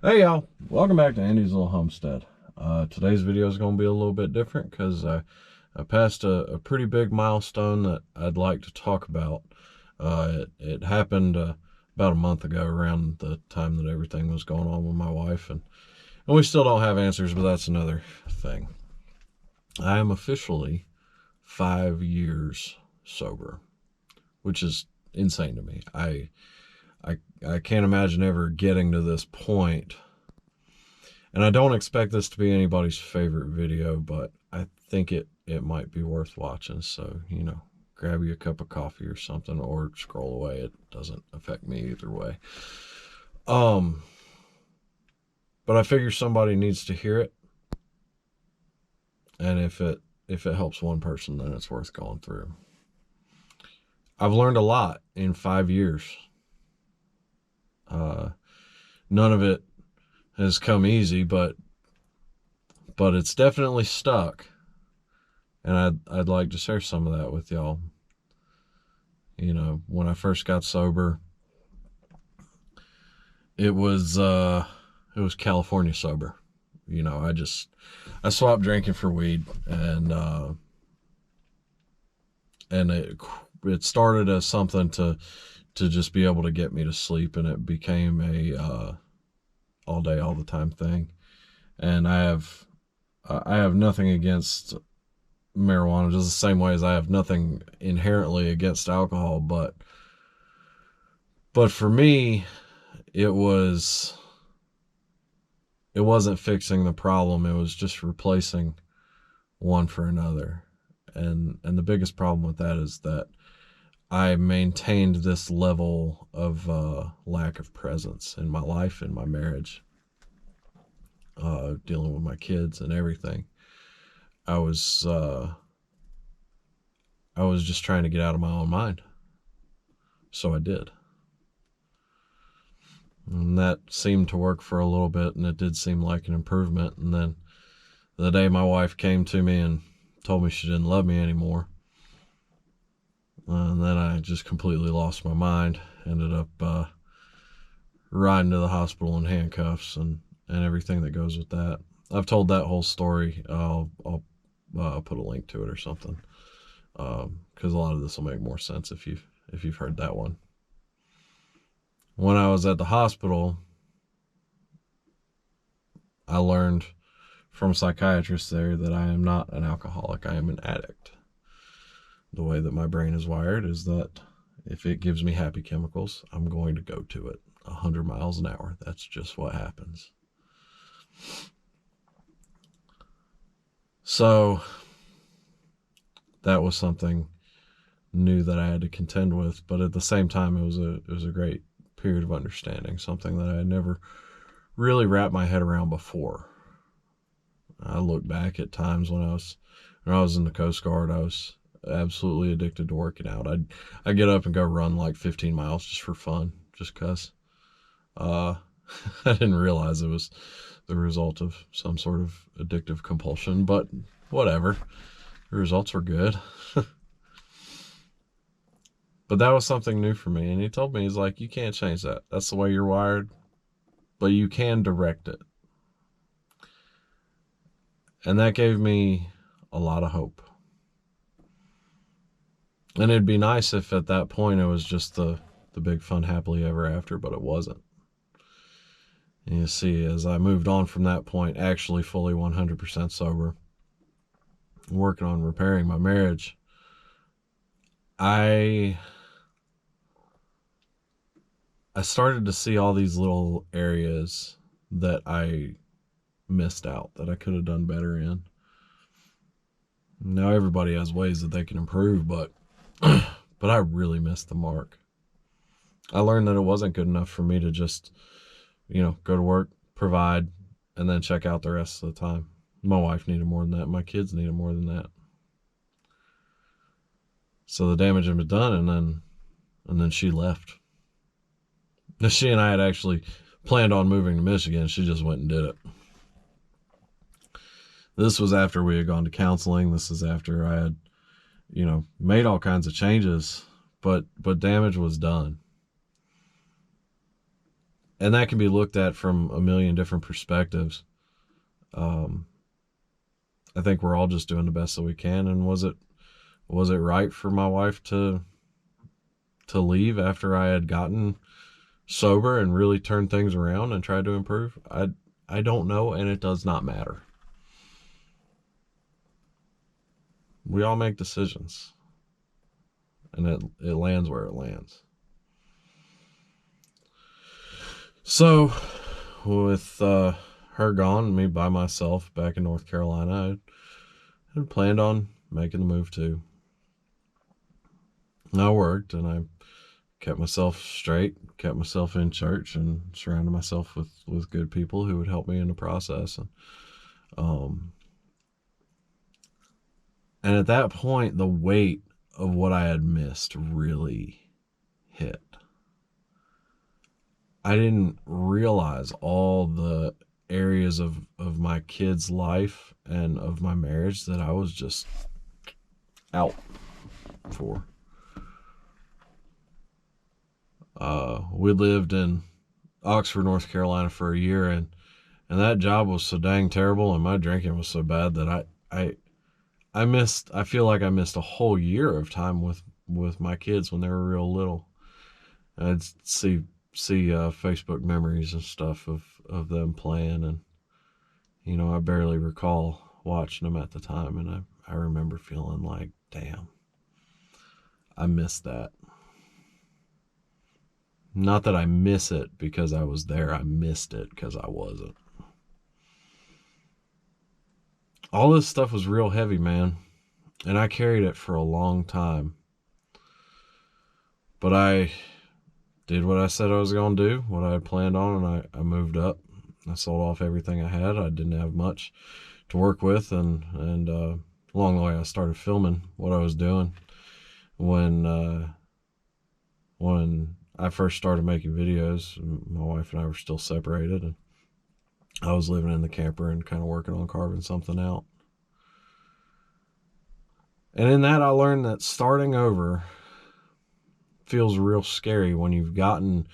Hey y'all, welcome back to Andy's Little Homestead. Today's video is going to be a little bit different because I passed a pretty big milestone that I'd like to talk about. It happened about a month ago, around the time that everything was going on with my wife, and we still don't have answers, but that's another thing. I am officially 5 years sober, which is insane to me. I can't imagine ever getting to this point. And I don't expect this to be anybody's favorite video, but I think it might be worth watching. So, grab you a cup of coffee or something, or scroll away. It doesn't affect me either way. But I figure somebody needs to hear it. And if it helps one person, then it's worth going through. I've learned a lot in 5 years. None of it has come easy, but it's definitely stuck, and I'd like to share some of that with y'all. When I first got sober, it was California sober. I swapped drinking for weed, and it started as something to just be able to get me to sleep, and it became a all day, all the time thing. And I have nothing against marijuana, just the same way as I have nothing inherently against alcohol, but for me, it wasn't fixing the problem. It was just replacing one for another. And the biggest problem with that is that I maintained this level of lack of presence in my life, in my marriage, dealing with my kids and everything. I was just trying to get out of my own mind. So I did. And that seemed to work for a little bit, and it did seem like an improvement. And then the day my wife came to me and told me she didn't love me anymore, and then I just completely lost my mind. Ended up riding to the hospital in handcuffs and everything that goes with that. I've told that whole story. I'll put a link to it or something, because a lot of this will make more sense if you've heard that one. When I was at the hospital, I learned from a psychiatrist there that I am not an alcoholic. I am an addict. The way that my brain is wired is that if it gives me happy chemicals, I'm going to go to it 100 miles an hour. That's just what happens. So that was something new that I had to contend with, but at the same time, it was a great period of understanding, something that I had never really wrapped my head around before. I look back at times when I was in the Coast Guard. I was absolutely addicted to working out. I'd get up and go run like 15 miles just for fun, just because. I didn't realize it was the result of some sort of addictive compulsion, but whatever. The results were good. But that was something new for me, and he told me, he's like, you can't change that. That's the way you're wired, but you can direct it. And that gave me a lot of hope. And it'd be nice if at that point it was just the big fun happily ever after, but it wasn't. And you see, as I moved on from that point, actually fully 100% sober, working on repairing my marriage, I started to see all these little areas that I missed out, that I could have done better in. Now everybody has ways that they can improve, but I really missed the mark. I learned that it wasn't good enough for me to just, go to work, provide, and then check out the rest of the time. My wife needed more than that. My kids needed more than that. So the damage had been done, and then she left. Now, she and I had actually planned on moving to Michigan. She just went and did it. This was after we had gone to counseling. This is after I had, made all kinds of changes, but damage was done. And that can be looked at from a million different perspectives. I think we're all just doing the best that we can. And was it right for my wife to leave after I had gotten sober and really turned things around and tried to improve? I don't know, and it does not matter. We all make decisions, and it lands where it lands. So, with her gone, me by myself back in North Carolina, I had planned on making the move too. And I worked, and I kept myself straight, kept myself in church, and surrounded myself with good people who would help me in the process. And at that point, the weight of what I had missed really hit. I didn't realize all the areas of my kid's life and of my marriage that I was just out for. We lived in Oxford, North Carolina for a year, and that job was so dang terrible, and my drinking was so bad that I feel like I missed a whole year of time with my kids when they were real little. I'd see Facebook memories and stuff of them playing, and you know, I barely recall watching them at the time, and I remember feeling like, damn, I missed that. Not that I miss it because I was there, I missed it because I wasn't. All this stuff was real heavy, man, and I carried it for a long time. But I did what I said I was going to do, what I had planned on, and I moved up. I sold off everything I had. I didn't have much to work with, and along the way I started filming what I was doing. When I first started making videos, my wife and I were still separated, and I was living in the camper and kind of working on carving something out. And in that, I learned that starting over feels real scary when you've gotten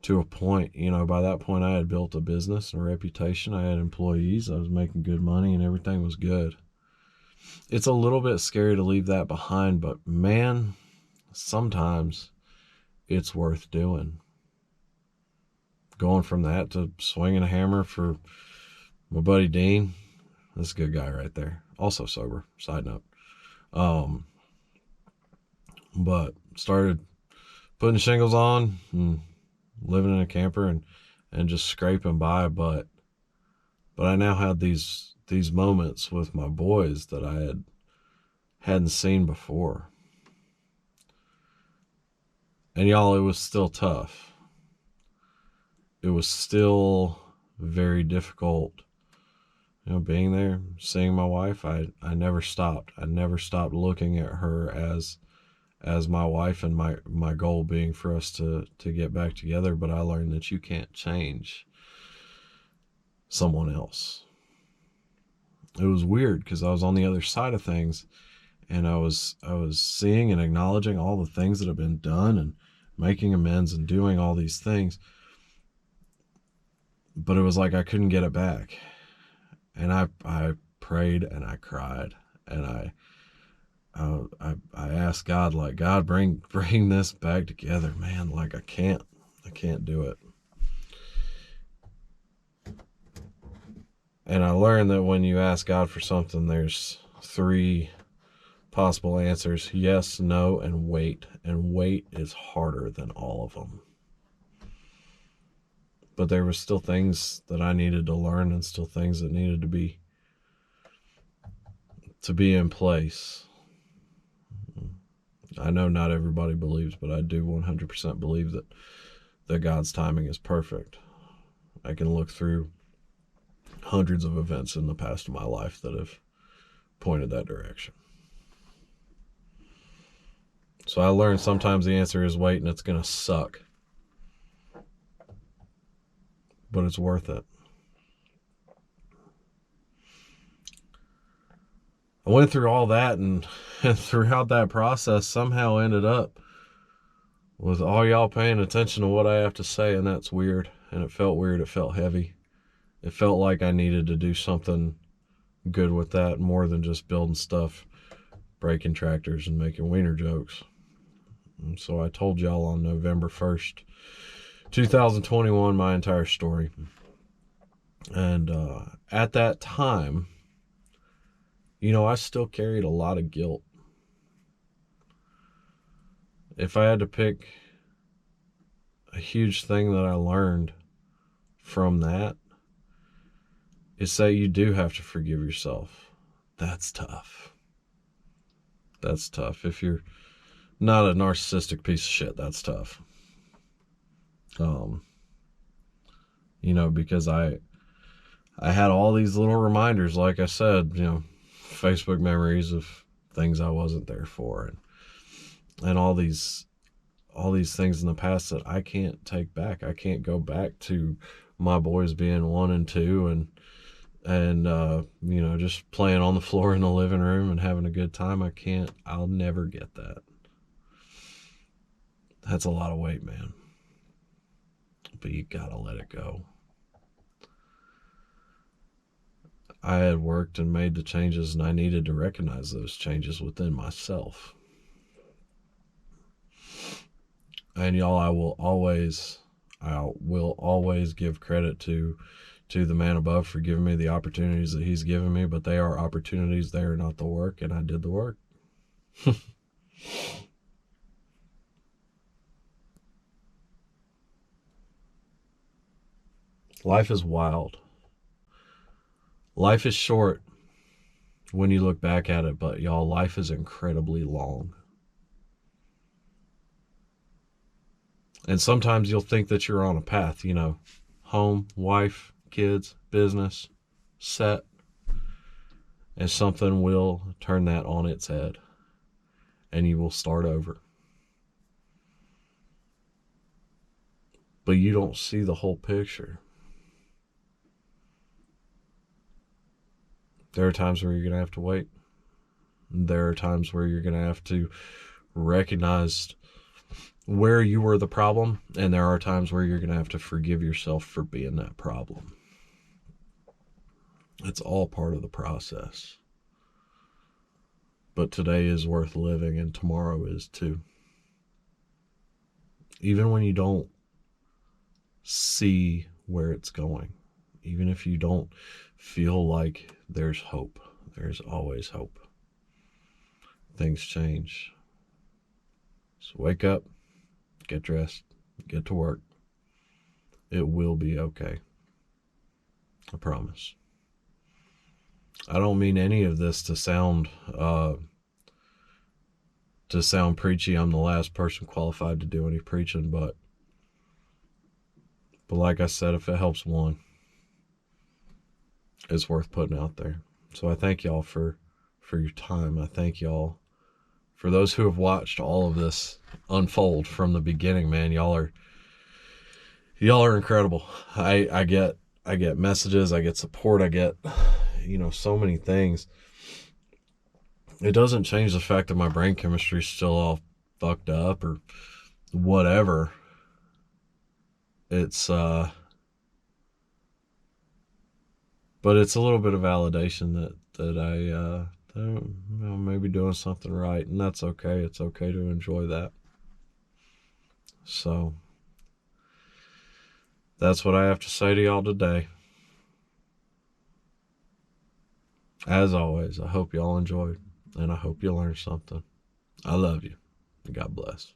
to a point. You know, by that point I had built a business and a reputation. I had employees. I was making good money and everything was good. It's a little bit scary to leave that behind, but man, sometimes it's worth doing. Going from that to swinging a hammer for my buddy Dean. That's a good guy right there. Also sober, side note. But started putting shingles on and living in a camper and just scraping by. But I now had these moments with my boys that I hadn't seen before. And y'all, it was still tough. It was still very difficult, you know, being there, seeing my wife. I never stopped. I never stopped looking at her as my wife, and my goal being for us to get back together. But I learned that you can't change someone else. It was weird because I was on the other side of things, and I was seeing and acknowledging all the things that have been done and making amends and doing all these things. But it was like I couldn't get it back. And I prayed and I cried, and I asked God, like, God, bring this back together, man. Like, I can't do it. And I learned that when you ask God for something, there's 3 possible answers: yes, no, and wait. And wait is harder than all of them. But there were still things that I needed to learn, and still things that needed to be in place. I know not everybody believes, but I do 100% believe that God's timing is perfect. I can look through hundreds of events in the past of my life that have pointed that direction. So I learned sometimes the answer is wait, and it's going to suck. But it's worth it. I went through all that, and throughout that process somehow ended up with all y'all paying attention to what I have to say, and that's weird. and it felt weird. It felt heavy. It felt like I needed to do something good with that, more than just building stuff, breaking tractors, and making wiener jokes. And so I told y'all on November 1st, 2021, my entire story. And at that time, I still carried a lot of guilt. If I had to pick a huge thing that I learned from that, it's that you do have to forgive yourself. That's tough. That's tough. If you're not a narcissistic piece of shit, that's tough. Because I had all these little reminders, like I said, Facebook memories of things I wasn't there for, and all these things in the past that I can't take back. I can't go back to my boys being 1 and 2 and just playing on the floor in the living room and having a good time. I'll never get that. That's a lot of weight, man. But you gotta let it go. I had worked and made the changes, and I needed to recognize those changes within myself. And y'all, I will always give credit to the man above for giving me the opportunities that he's given me, but they are opportunities, they are not the work, and I did the work. Life is wild. Life is short when you look back at it, but y'all, life is incredibly long. And sometimes you'll think that you're on a path, home, wife, kids, business, set, and something will turn that on its head, and you will start over. But you don't see the whole picture. There are times where you're going to have to wait. There are times where you're going to have to recognize where you were the problem, and there are times where you're going to have to forgive yourself for being that problem. It's all part of the process. But today is worth living, and tomorrow is too. Even when you don't see where it's going, even if you don't feel like there's hope, there's always hope. Things change. So wake up, get dressed, get to work. It will be okay. I promise. I don't mean any of this to sound preachy. I'm the last person qualified to do any preaching, but like I said, if it helps one, it's worth putting out there. So I thank y'all for your time. I thank y'all for those who have watched all of this unfold from the beginning, man. Y'all are incredible. I get messages, I get support, I get so many things. It doesn't change the fact that my brain chemistry is still all fucked up or whatever. It's but it's a little bit of validation that I maybe doing something right, and that's okay. It's okay to enjoy that. So that's what I have to say to y'all today. As always, I hope y'all enjoyed, and I hope you learned something. I love you. God bless.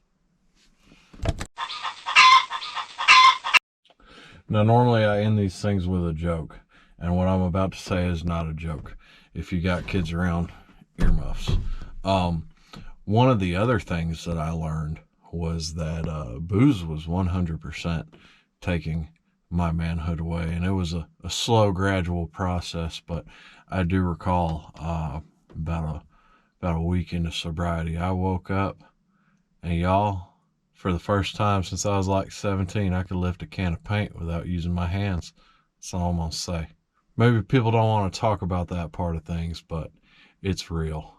Now, normally I end these things with a joke, and what I'm about to say is not a joke. If you got kids around, earmuffs. One of the other things that I learned was that booze was 100% taking my manhood away, and it was a slow, gradual process. But I do recall about a week into sobriety, I woke up, and y'all, for the first time since I was like 17, I could lift a can of paint without using my hands. That's all I'm gonna say. Maybe people don't want to talk about that part of things, but it's real.